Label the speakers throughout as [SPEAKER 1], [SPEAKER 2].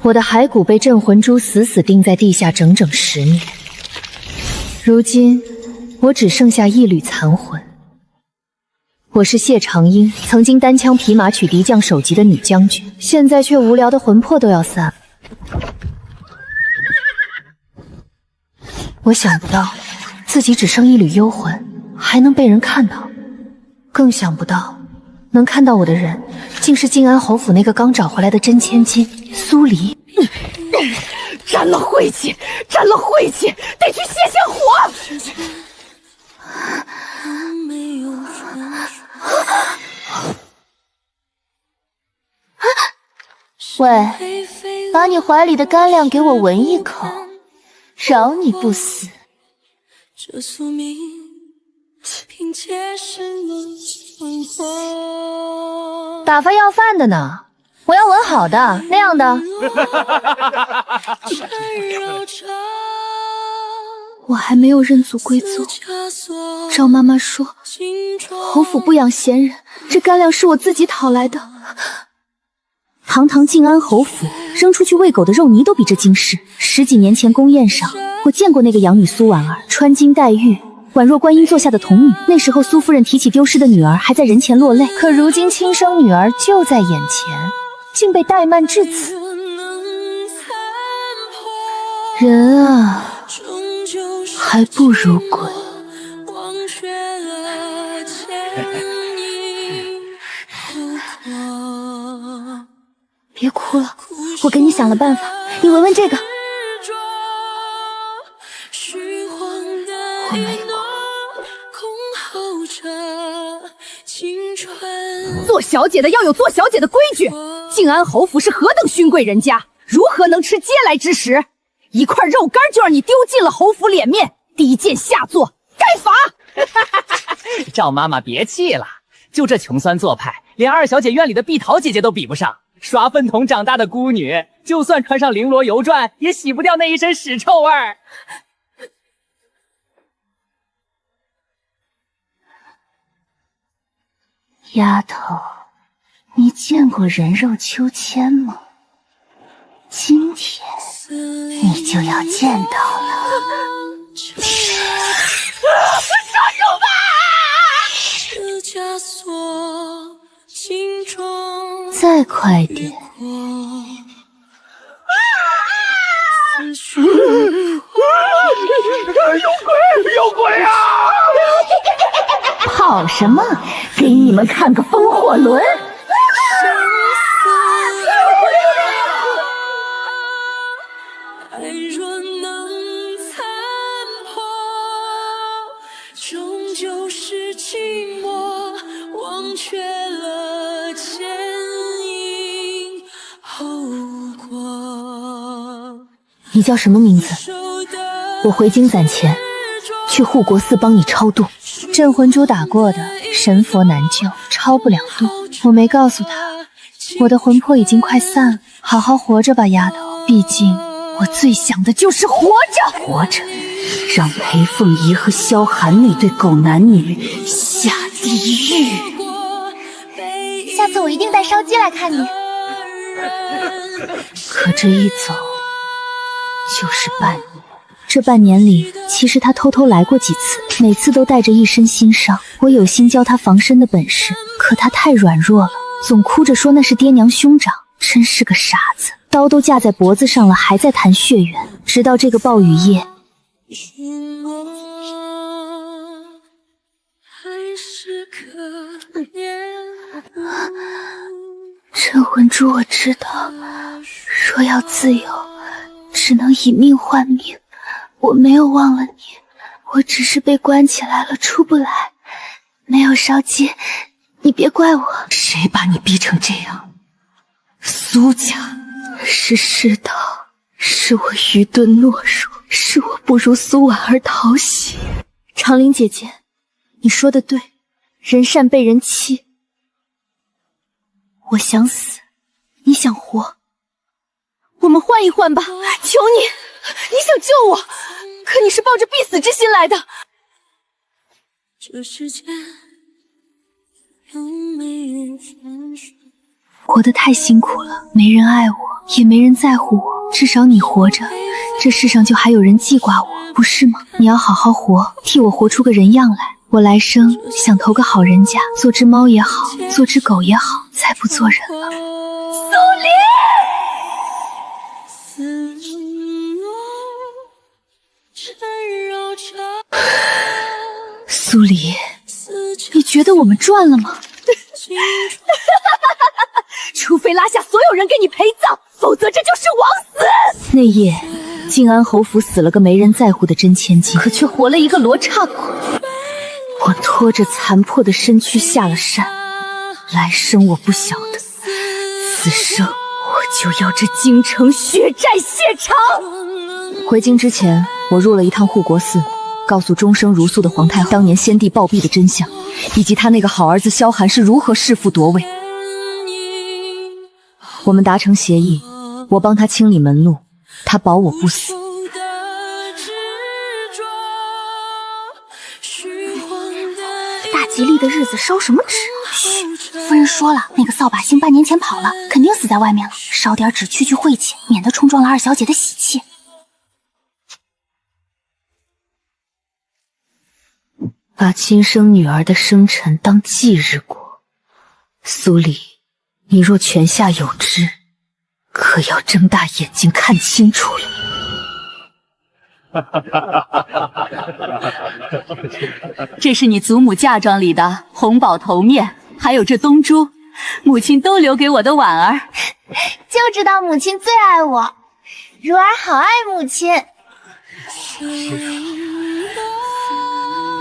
[SPEAKER 1] 我的骸骨被镇魂珠死死钉在地下整整10年，如今我只剩下一缕残魂。我是谢长英，曾经单枪匹马取敌将首级的女将军，现在却无聊的魂魄都要散了。我想不到自己只剩一缕幽魂，还能被人看到，更想不到能看到我的人，竟是静安侯府那个刚找回来的真千金苏黎。
[SPEAKER 2] 沾了晦气，沾了晦气，得去泄泄火。
[SPEAKER 1] 喂，把你怀里的干粮给我闻一口，饶你不死。
[SPEAKER 3] 这宿命凭借什么
[SPEAKER 1] 打发要饭的呢，我要闻好的那样的。我还没有认祖归宗，赵妈妈说侯府不养闲人，这干粮是我自己讨来的。堂堂静安侯府，扔出去喂狗的肉泥都比这精实。10几年前宫宴上，我见过那个养女苏婉儿，穿金戴玉，宛若观音座下的童女。那时候苏夫人提起丢失的女儿，还在人前落泪。可如今亲生女儿就在眼前，竟被怠慢至此。人啊，还不如鬼。别哭了，我给你想了办法，你闻闻这个。我没哭。
[SPEAKER 2] 做小姐的要有做小姐的规矩。静安侯府是何等勋贵人家，如何能吃嗟来之食？一块肉干就让你丢尽了侯府脸面，低贱下作，该罚！
[SPEAKER 4] 赵妈妈别气了，就这穷酸做派，连二小姐院里的碧桃姐姐都比不上。刷粪桶长大的孤女，就算穿上绫罗油篆，也洗不掉那一身屎臭味儿。
[SPEAKER 1] 丫头，你见过人肉秋千吗？今天你就要见到了。
[SPEAKER 2] 杀手吧！
[SPEAKER 1] 再快点！
[SPEAKER 2] 有鬼啊！
[SPEAKER 1] 跑什么？给你们看个风火轮！你叫什么名字？我回京攒钱，去护国寺帮你超度。镇魂珠打过的，神佛难救，超不了度。我没告诉他，我的魂魄已经快散了。好好活着吧，丫头，毕竟我最想的就是活着。活着，让裴凤仪和萧寒那对狗男女下地狱。下次我一定带烧鸡来看你。可这一走就是半年，这半年里，其实他偷偷来过几次，每次都带着一身心伤。我有心教他防身的本事，可他太软弱了，总哭着说那是爹娘兄长，真是个傻子。刀都架在脖子上了，还在谈血缘。直到这个暴雨夜，镇魂珠我知道，若要自由，只能以命换命。我没有忘了你，我只是被关起来了，出不来，没有烧鸡，你别怪我。谁把你逼成这样？苏家。是世道，是我愚钝懦弱，是我不如苏婉儿讨喜。长林姐姐，你说的对，人善被人欺。我想死，你想活，我们换一换吧，求你，你想救我，可你是抱着必死之心来的。
[SPEAKER 3] 这世间有没有传说
[SPEAKER 1] 活得太辛苦了，没人爱我，也没人在乎我。至少你活着，这世上就还有人记挂我，不是吗？你要好好活，替我活出个人样来。我来生想投个好人家，做只猫也好，做只狗也好，才不做人了。
[SPEAKER 2] 苏黎，
[SPEAKER 1] 苏黎，你觉得我们赚了吗？
[SPEAKER 2] 除非拉下所有人给你陪葬，否则这就是枉死。
[SPEAKER 1] 那夜，静安侯府死了个没人在乎的真千金，可却活了一个罗刹鬼。我拖着残破的身躯下了山，来生我不晓得，此生我就要这京城血债血偿。回京之前，我入了一趟护国寺，告诉终生如素的皇太后当年先帝暴毙的真相，以及他那个好儿子萧寒是如何弑父夺位。我们达成协议，我帮他清理门路，他保我不死。
[SPEAKER 5] 大吉利的日子烧什么纸？嘘，夫人说了，那个扫把星半年前跑了，肯定死在外面了。烧点纸去晦气，免得冲撞了二小姐的喜气。
[SPEAKER 1] 把亲生女儿的生辰当忌日过，苏黎，你若泉下有知，可要睁大眼睛看清楚了。
[SPEAKER 6] 这是你祖母嫁妆里的红宝头面，还有这东珠，母亲都留给我的婉儿。
[SPEAKER 5] 就知道母亲最爱我，如儿好爱母亲。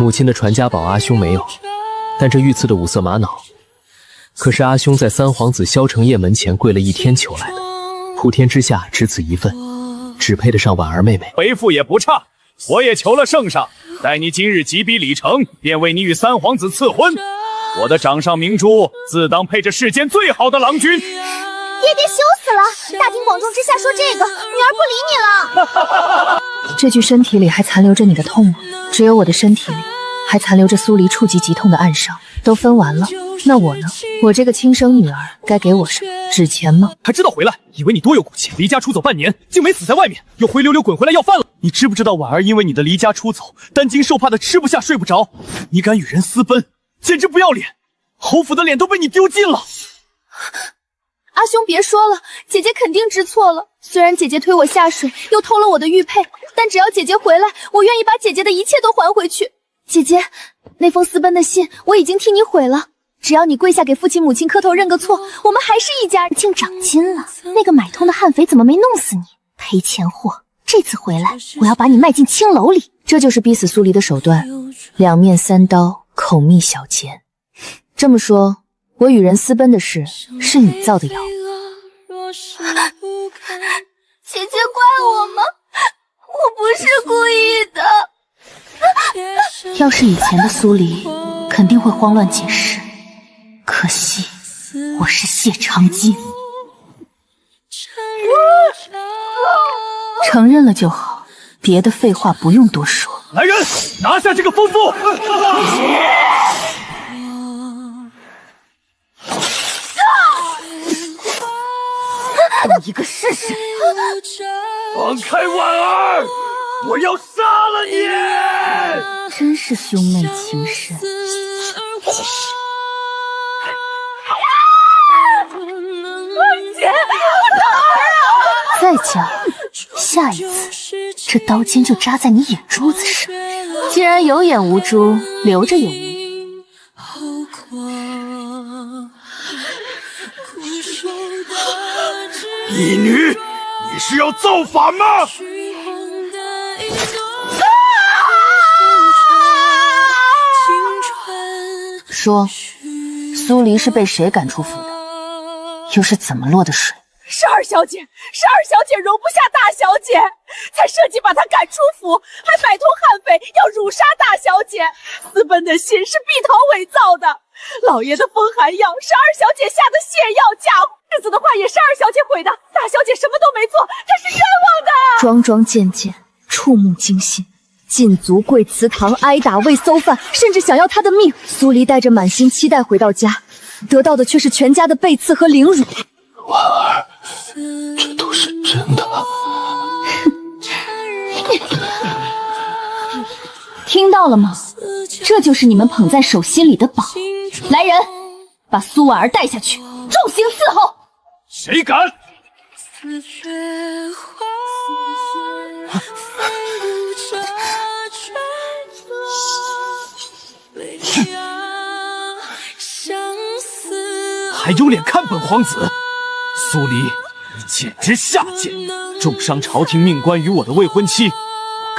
[SPEAKER 7] 母亲的传家宝阿兄没有，但这御赐的五色玛瑙，可是阿兄在三皇子萧承业门前跪了一天求来的，普天之下只此一份，只配得上婉儿妹妹。
[SPEAKER 8] 回复也不差，我也求了圣上，待你今日即笔礼成，便为你与三皇子赐婚。我的掌上明珠自当配着世间最好的郎君。
[SPEAKER 5] 爹爹羞死了！大庭广众之下说这个，女儿不理你了。
[SPEAKER 1] 这具身体里还残留着你的痛吗？只有我的身体里还残留着苏黎触及疾痛的暗伤。都分完了，那我呢？我这个亲生女儿该给我什么？纸钱吗？
[SPEAKER 8] 还知道回来，以为你多有骨气，离家出走半年，竟没死在外面，又灰溜溜滚回来要饭了。你知不知道婉儿因为你的离家出走，担惊受怕的吃不下睡不着？你敢与人私奔，简直不要脸！侯府的脸都被你丢尽了。
[SPEAKER 2] 阿兄别说了，姐姐肯定知错了。虽然姐姐推我下水，又偷了我的玉佩，但只要姐姐回来，我愿意把姐姐的一切都还回去。姐姐，那封私奔的信我已经替你毁了，只要你跪下给父亲母亲磕头认个错，我们还是一家人。
[SPEAKER 5] 竟长金了，那个买通的悍匪怎么没弄死你？赔钱货！这次回来，我要把你卖进青楼里。
[SPEAKER 1] 这就是逼死苏黎的手段，两面三刀，口蜜小钱。这么说，我与人私奔的事是你造的谣？
[SPEAKER 5] 姐姐怪我吗？我不是故意的。
[SPEAKER 1] 要是以前的苏黎，肯定会慌乱解释。可惜，我是谢长金。承认了就好，别的废话不用多说。
[SPEAKER 8] 来人，拿下这个疯妇！
[SPEAKER 2] 一个试试！
[SPEAKER 8] 放开婉儿，我要杀了你！
[SPEAKER 1] 真是兄妹情深。
[SPEAKER 2] 姐，我的儿啊！
[SPEAKER 5] 再讲，下一次这刀尖就扎在你眼珠子上。
[SPEAKER 1] 既然有眼无珠，留着也无。
[SPEAKER 8] 义女，你是要造反吗？
[SPEAKER 1] 说，苏黎是被谁赶出府的？又是怎么落的水？
[SPEAKER 2] 是二小姐，是二小姐容不下大小姐，才设计把她赶出府，还摆通悍匪要辱杀大小姐。私奔的信是碧桃伪造的，老爷的风寒药是二小姐下的泻药假货，日子的话也是二小姐毁的。大小姐什么都没做，她是冤枉的。
[SPEAKER 1] 桩桩件件，触目惊心，禁足跪祠堂，挨打未搜饭，甚至想要她的命。苏黎带着满心期待回到家，
[SPEAKER 2] 得到的却是全家的背刺和凌辱。
[SPEAKER 7] 婉儿，这都是真的。
[SPEAKER 6] 听到了吗？这就是你们捧在手心里的宝。来人，把苏婉儿带下去，重刑伺候。
[SPEAKER 8] 谁敢？还有脸看本皇子？苏黎，你简直下贱！重伤朝廷命官与我的未婚妻，我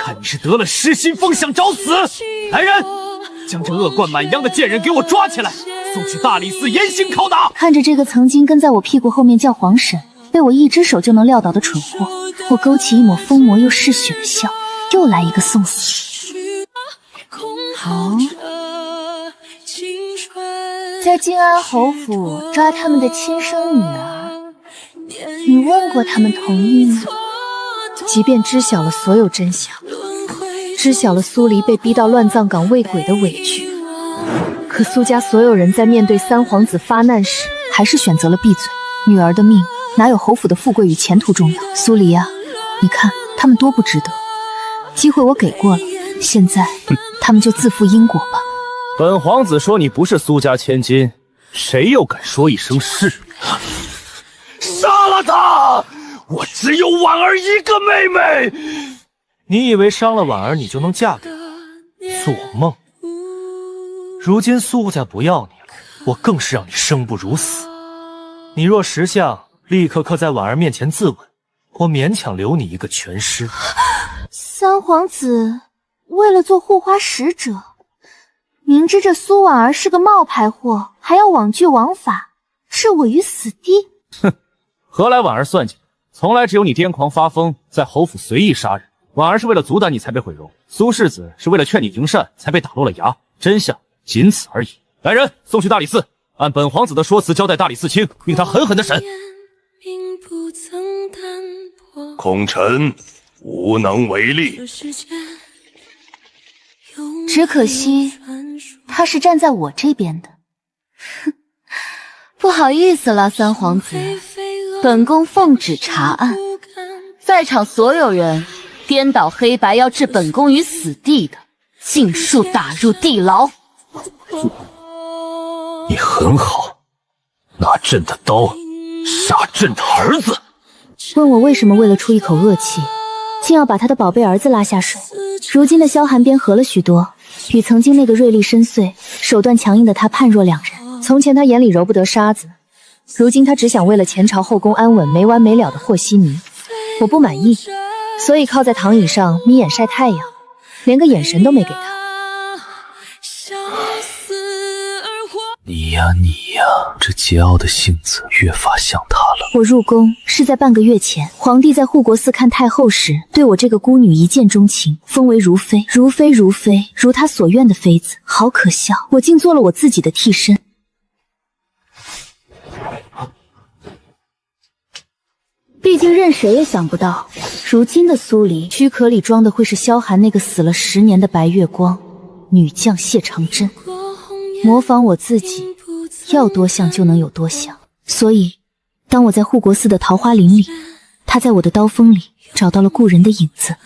[SPEAKER 8] 看你是得了失心疯，想找死！来人，将这恶贯满盈的贱人给我抓起来，送去大理寺严刑拷打！
[SPEAKER 5] 看着这个曾经跟在我屁股后面叫皇婶，被我一只手就能撂倒的蠢货，我勾起一抹疯魔又嗜血的笑，又来一个送死。好，在靖安侯府抓他们的亲生女儿，你问过他们同意吗？
[SPEAKER 2] 即便知晓了所有真相，知晓了苏黎被逼到乱葬岗喂鬼的委屈，可苏家所有人在面对三皇子发难时，还是选择了闭嘴。女儿的命哪有侯府的富贵与前途重要？苏黎啊，你看他们多不值得，机会我给过了，现在他们就自负因果吧。
[SPEAKER 8] 本皇子说你不是苏家千金，谁又敢说一声是？杀了他！我只有婉儿一个妹妹。你以为伤了婉儿你就能嫁给我？做梦！如今苏家不要你了，我更是让你生不如死。你若识相，立刻刻在婉儿面前自刎，我勉强留你一个全尸。
[SPEAKER 5] 三皇子为了做护花使者，明知这苏婉儿是个冒牌货，还要枉拒王法，置我于死地。
[SPEAKER 8] 哼，何来婉儿算计？从来只有你癫狂发疯，在侯府随意杀人。婉儿是为了阻挡你才被毁容，苏世子是为了劝你行善才被打落了牙，真相仅此而已。来人，送去大理寺，按本皇子的说辞交代大理寺卿，命他狠狠的审。
[SPEAKER 9] 孔臣无能为力。
[SPEAKER 5] 只可惜他是站在我这边的。哼，不好意思了，三皇子，本宫奉旨查案，在场所有人颠倒黑白要置本宫于死地的，尽数打入地牢。
[SPEAKER 9] 你很好，拿朕的刀杀朕的儿子。
[SPEAKER 5] 问我为什么为了出一口恶气，竟要把他的宝贝儿子拉下水。如今的萧寒边合了许多，与曾经那个锐利深邃、手段强硬的他判若两人。
[SPEAKER 2] 从前他眼里揉不得沙子，如今他只想为了前朝后宫安稳没完没了的和稀泥。我不满意，所以靠在躺椅上眯眼晒太阳，连个眼神都没给他。
[SPEAKER 7] 你呀你呀，这桀骜的性子越发像他了。
[SPEAKER 5] 我入宫是在半个月前，皇帝在护国寺看太后时，对我这个孤女一见钟情，封为如妃，如妃如妃，如他所愿的妃子，好可笑！我竟做了我自己的替身。毕竟任谁也想不到，如今的苏黎躯壳里装的会是萧寒那个死了10年的白月光女将谢长真。模仿我自己，要多像就能有多像。所以当我在护国寺的桃花林里，他在我的刀锋里找到了故人的影子。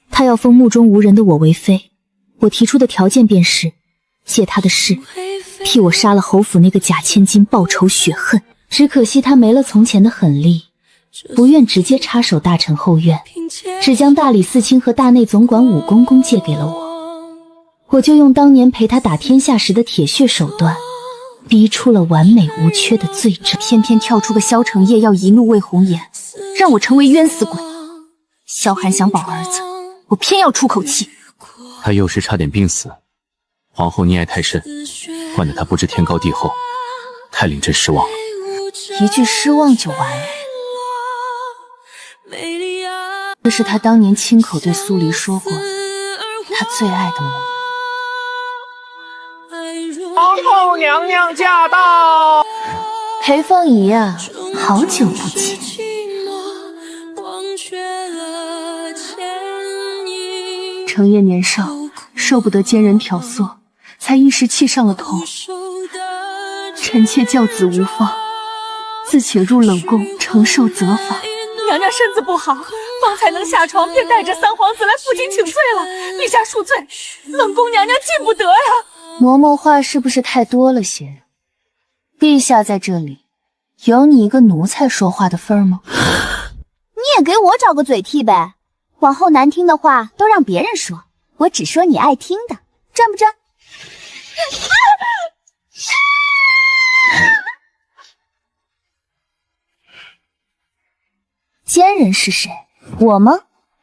[SPEAKER 5] 他要封目中无人的我为妃，我提出的条件便是借他的势，替我杀了侯府那个假千金，报仇雪恨。只可惜他没了从前的狠力，不愿直接插手大臣后院，只将大理寺卿和大内总管武公公借给了我。我就用当年陪他打天下时的铁血手段，逼出了完美无缺的罪证。偏偏跳出个萧承业要一怒为红颜，让我成为冤死鬼。萧寒想保儿子，我偏要出口气。
[SPEAKER 7] 他幼时差点病死，皇后溺爱太甚，换得他不知天高地厚，太令朕失望了。
[SPEAKER 5] 一句失望就完了。这是他当年亲口对苏黎说过的，他最爱的模样。
[SPEAKER 4] 皇后娘娘驾到！
[SPEAKER 5] 裴凤仪啊，好久不见。
[SPEAKER 2] 承业年少，受不得奸人挑唆，才一时气上了头。
[SPEAKER 5] 臣妾教子无方，自且入冷宫承受责罚。
[SPEAKER 2] 娘娘身子不好，方才能下床，便带着三皇子来负荆请罪了。陛下恕罪，冷宫娘娘进不得呀。
[SPEAKER 5] 嬷嬷话是不是太多了些？陛下在这里，有你一个奴才说话的份儿吗？
[SPEAKER 1] 你也给我找个嘴替呗，往后难听的话都让别人说，我只说你爱听的，赚不赚？奸人是谁？我吗？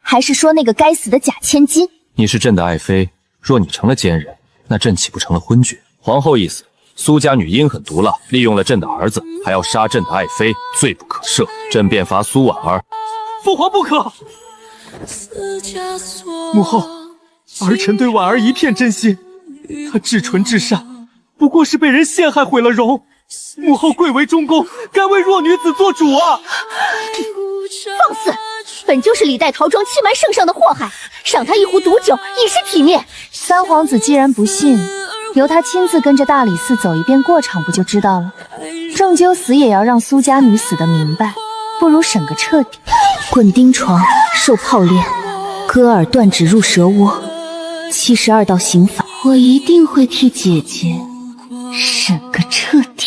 [SPEAKER 1] 还是说那个该死的假千金？
[SPEAKER 9] 你是朕的爱妃，若你成了奸人，那朕岂不成了昏君？皇后一死，苏家女阴狠毒辣，利用了朕的儿子，还要杀朕的爱妃，罪不可赦。朕便罚苏婉儿。
[SPEAKER 8] 父皇不可！母后，儿臣对婉儿一片真心，她至纯至善，不过是被人陷害毁了容。母后贵为中宫，该为弱女子做主啊！
[SPEAKER 1] 放肆！本就是李代陶庄欺瞒圣上的祸害，赏他一壶毒酒以示体面。
[SPEAKER 5] 三皇子既然不信，由他亲自跟着大理寺走一遍过场不就知道了？终究死也要让苏家女死得明白，不如审个彻底。滚钉床，受炮炼，割耳断指入蛇窝，72道刑法，我一定会替姐姐审个彻底。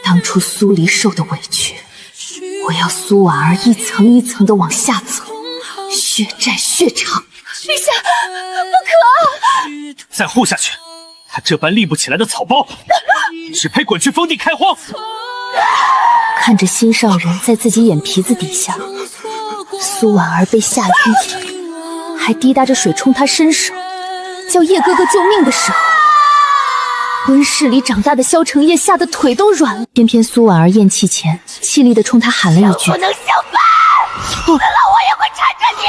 [SPEAKER 5] 当初苏黎受的委屈，我要苏婉儿一层一层的往下走，血债血偿。
[SPEAKER 2] 陛下，不可！
[SPEAKER 8] 再护下去，他这般立不起来的草包，只配滚去封地开荒。
[SPEAKER 5] 看着心上人在自己眼皮子底下，苏婉儿被下狱，还滴答着水冲他身手，叫叶哥哥救命的时候，温室里长大的萧承业吓得腿都软了。偏偏苏婉儿咽气前，气力地冲他喊了一句：“
[SPEAKER 2] 不能相伴，死了我也会缠着你。”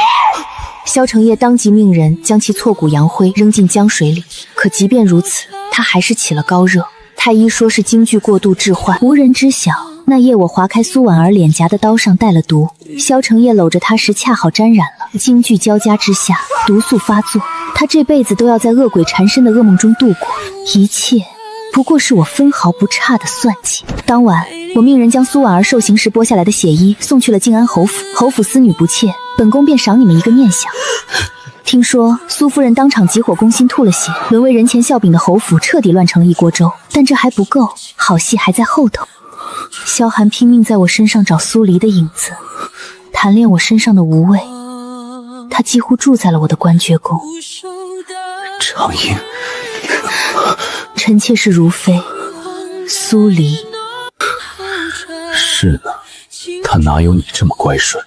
[SPEAKER 5] 萧承业当即命人将其挫骨扬灰，扔进江水里。可即便如此，他还是起了高热。太医说是惊惧过度致幻，无人知晓。那夜我划开苏婉儿脸颊的刀上带了毒，萧承业搂着她时恰好沾染了。惊惧交加之下，毒素发作，他这辈子都要在恶鬼缠身的噩梦中度过。一切不过是我分毫不差的算计。当晚，我命人将苏婉儿受刑时剥下来的血衣送去了静安侯府。侯府思女不妾，本宫便赏你们一个念想。听说苏夫人当场急火攻心吐了血，沦为人前笑柄的侯府彻底乱成了一锅粥。但这还不够，好戏还在后头。萧寒拼命在我身上找苏黎的影子，弹炼我身上的无味。他几乎住在了我的关阙宫。
[SPEAKER 9] 长英，
[SPEAKER 5] 臣妾是如妃，苏黎。
[SPEAKER 9] 是呢，他哪有你这么乖顺？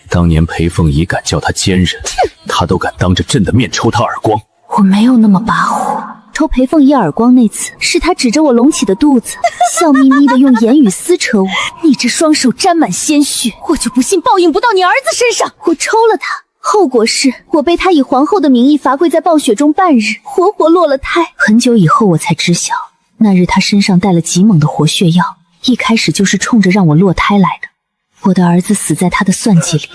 [SPEAKER 9] 当年裴凤仪敢叫他奸人，他都敢当着朕的面抽他耳光。
[SPEAKER 5] 我没有那么跋扈，抽裴凤仪耳光那次，是他指着我隆起的肚子，笑眯眯的用言语撕扯我。你这双手沾满鲜血，我就不信报应不到你儿子身上。我抽了他，后果是我被他以皇后的名义罚跪在暴雪中半日，活活落了胎。很久以后我才知晓，那日他身上带了极猛的活血药，一开始就是冲着让我落胎来的。我的儿子死在他的算计里，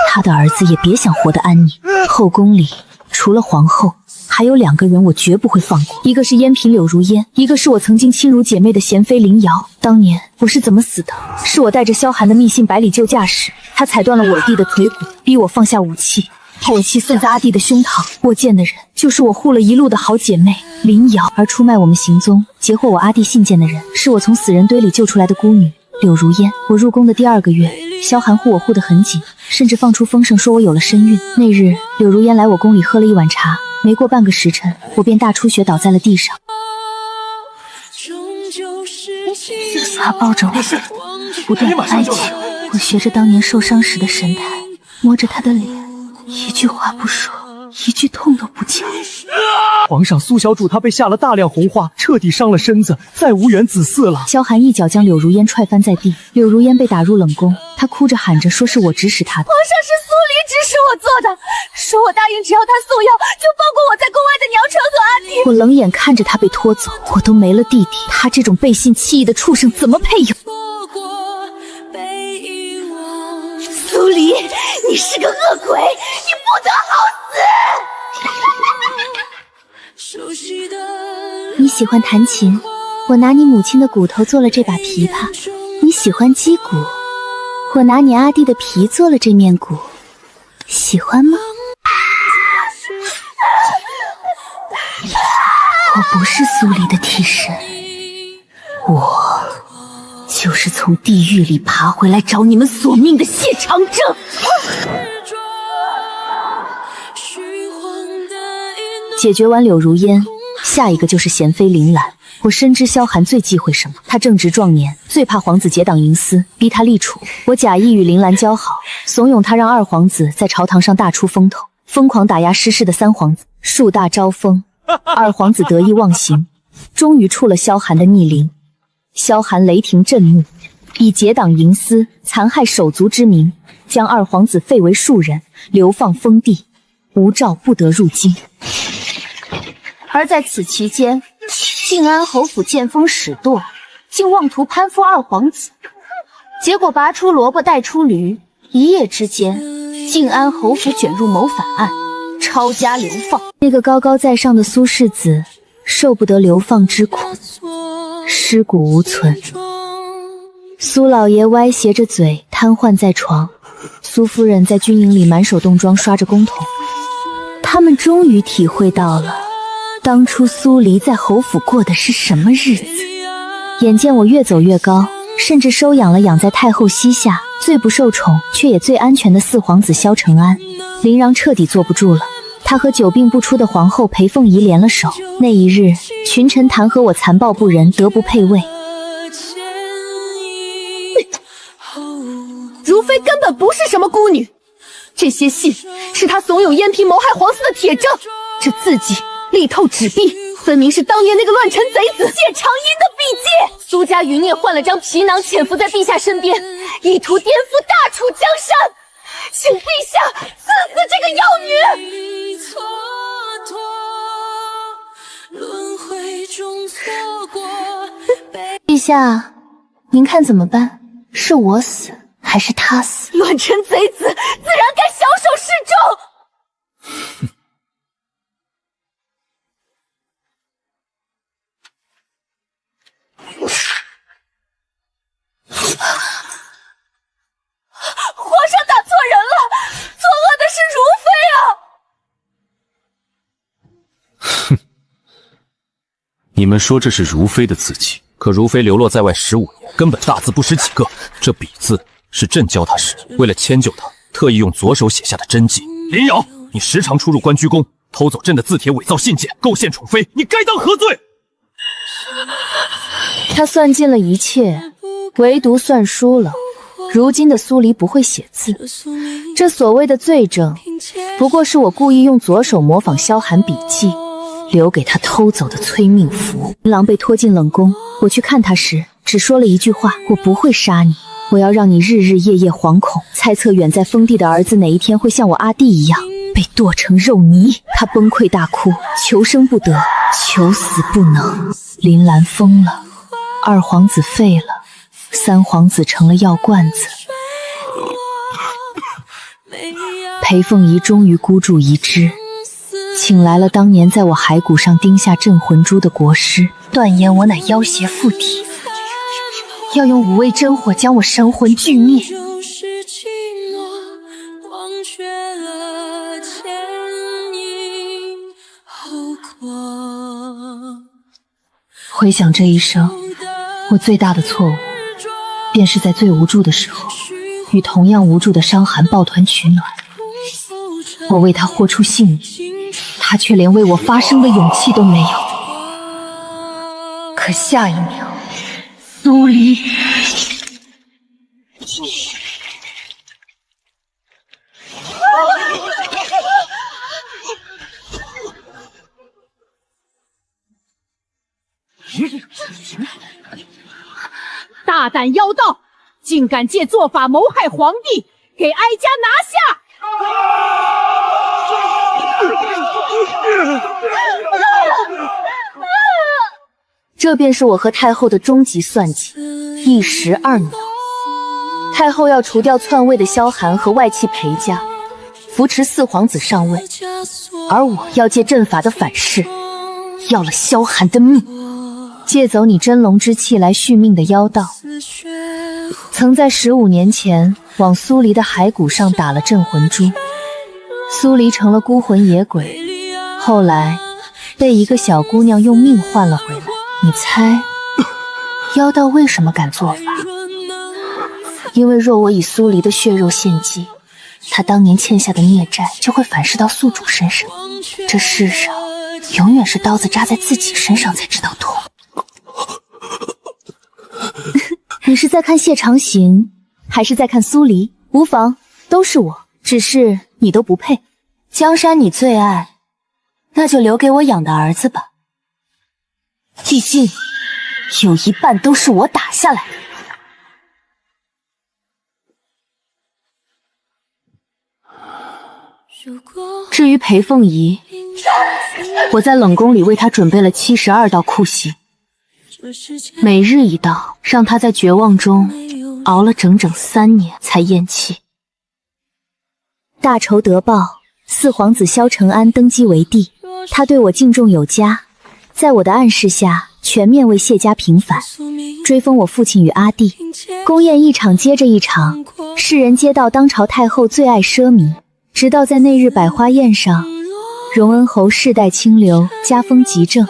[SPEAKER 5] 他的儿子也别想活得安宁。后宫里除了皇后，还有2个人我绝不会放过，一个是燕嫔柳如烟，一个是我曾经亲如姐妹的贤妃林瑶。当年我是怎么死的？是我带着萧寒的密信百里救驾时，他踩断了我弟的腿骨，逼我放下武器，把我气送在阿弟的胸膛。我见的人就是我护了一路的好姐妹林瑶，而出卖我们行踪、截获我阿弟信件的人，是我从死人堆里救出来的孤女柳如烟。我入宫的第2个月，萧寒护我护得很紧，甚至放出风声说我有了身孕。那日柳如烟来我宫里喝了一碗茶，没过半个时辰，我便大出血倒在了地上。他抱着我，不断地哀求。我学着当年受伤时的神态，摸着他的脸，一句话不说，一句痛都不讲。
[SPEAKER 8] 皇上苏小主她被下了大量红花，彻底伤了身子，再无缘子嗣了。
[SPEAKER 5] 萧寒一脚将柳如烟踹翻在地，柳如烟被打入冷宫，她哭着喊着说是我指使她的。
[SPEAKER 2] 皇上是苏黎指使我做的，说我答应只要他送药就放过我在宫外的娘纯和阿弟。
[SPEAKER 5] 我冷眼看着他被拖走，我都没了弟弟，他这种背信弃义的畜生怎么配有？
[SPEAKER 2] 苏黎，你是个恶鬼，你不得好死！
[SPEAKER 1] 你喜欢弹琴，我拿你母亲的骨头做了这把琵琶；你喜欢击鼓，我拿你阿弟的皮做了这面鼓，喜欢吗？我不是苏黎的替身，我就是从地狱里爬回来找你们索命的谢长征。解决完柳如烟，下一个就是贤妃林兰。我深知萧寒最忌讳什么，他正值壮年，最怕皇子结党营私，逼他立储。我假意与林兰交好，怂恿他让二皇子在朝堂上大出风头，疯狂打压失势的三皇子，树大招风。二皇子得意忘形，终于触了萧寒的逆鳞。萧寒雷霆震怒，以结党营私、残害手足之名，将二皇子废为庶人，流放封地，无诏不得入京。而在此期间，晋安侯府见风使舵，竟妄图攀附二皇子，结果拔出萝卜带出驴，一夜之间，晋安侯府卷入谋反案，抄家流放。那个高高在上的苏世子受不得流放之苦，尸骨无存。苏老爷歪斜着嘴瘫痪在床，苏夫人在军营里满手冻妆刷着公筒。他们终于体会到了当初苏黎在侯府过的是什么日子。眼见我越走越高，甚至收养了养在太后膝下最不受宠却也最安全的四皇子萧承安，林禳彻底坐不住了。他和久病不出的皇后裴凤仪联了手。那一日，群臣弹劾我残暴不仁，德不配位。
[SPEAKER 2] 如妃根本不是什么孤女，这些信是她怂恿燕嫔谋害皇嗣的铁证，这字迹力透纸壁，分明是当年那个乱臣贼子谢长英的笔迹。苏家余孽换了张皮囊，潜伏在陛下身边，意图颠覆大楚江山，请陛下赐死这个妖女。
[SPEAKER 1] 陛下，您看怎么办？是我死还是他死？
[SPEAKER 2] 乱臣贼子自然该枭首示众。皇上打错人了，作恶的是如妃啊！
[SPEAKER 9] 哼，你们说这是如妃的字迹，可如妃流落在外15年，根本大字不识几个。这笔字是朕教她识，为了迁就她，特意用左手写下的真迹。林瑶，你时常出入关雎宫，偷走朕的字帖，伪造信件，构陷宠妃，你该当何罪？
[SPEAKER 5] 他算尽了一切，唯独算输了。如今的苏黎不会写字，这所谓的罪证，不过是我故意用左手模仿萧寒笔记，留给他偷走的催命符。狼被拖进冷宫，我去看他时，只说了一句话：我不会杀你，我要让你日日夜夜惶恐，猜测远在封地的儿子哪一天会像我阿弟一样被剁成肉泥。他崩溃大哭，求生不得，求死不能。林兰疯了，二皇子废了，三皇子成了药罐子。裴凤仪终于孤注一掷，请来了当年在我骸骨上钉下镇魂珠的国师，断言我乃妖邪附体，要用5味真火将我神魂俱灭。回想这一生，我最大的错误，便是在最无助的时候，与同样无助的伤寒抱团取暖。我为他豁出性命，他却连为我发声的勇气都没有。可下一秒，苏黎
[SPEAKER 2] 大胆妖道，竟敢借做法谋害皇帝，给哀家拿下！
[SPEAKER 5] 这便是我和太后的终极算计，一石二鸟。太后要除掉篡位的萧寒和外戚裴家，扶持四皇子上位，而我要借阵法的反噬，要了萧寒的命，借走你真龙之气来续命的妖道，曾在15年前往苏黎的骸骨上打了镇魂珠，苏黎成了孤魂野鬼，后来被一个小姑娘用命换了回来。你猜妖道为什么敢做法？因为若我以苏黎的血肉献祭，他当年欠下的孽债就会反噬到宿主身上。这世上永远是刀子扎在自己身上才知道痛。你是在看谢长行，还是在看苏黎？无妨，都是我，只是你都不配。江山你最爱，那就留给我养的儿子吧。毕竟有一半都是我打下来的。至于裴凤仪，我在冷宫里为她准备了72道酷刑，每日一道，让她在绝望中熬了整整3年才咽气。大仇得报，四皇子萧承安登基为帝，他对我敬重有加，在我的暗示下，全面为谢家平反，追封我父亲与阿弟。宫宴一场接着一场，世人皆道当朝太后最爱奢靡，直到在那日百花宴上，荣恩侯世代清流，家风极正，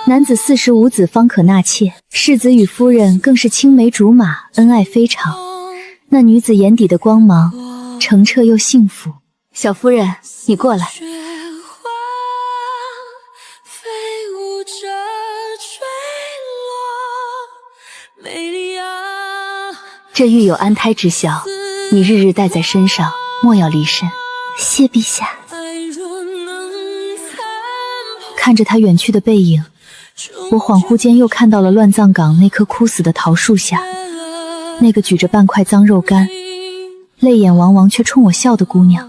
[SPEAKER 5] 男子45子方可纳妾，世子与夫人更是青梅竹马，恩爱非常。那女子眼底的光芒澄澈又幸福。小夫人，你过来。这玉有安胎之效，你日日带在身上，莫要离身。谢陛下。看着他远去的背影，我恍惚间又看到了乱葬岗那棵枯死的桃树下，那个举着半块脏肉干，泪眼汪汪却冲我笑的姑娘。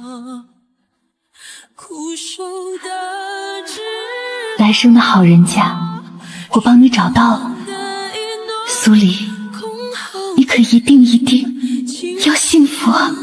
[SPEAKER 5] 来生的好人家，我帮你找到了。苏黎，你可一定要幸福啊！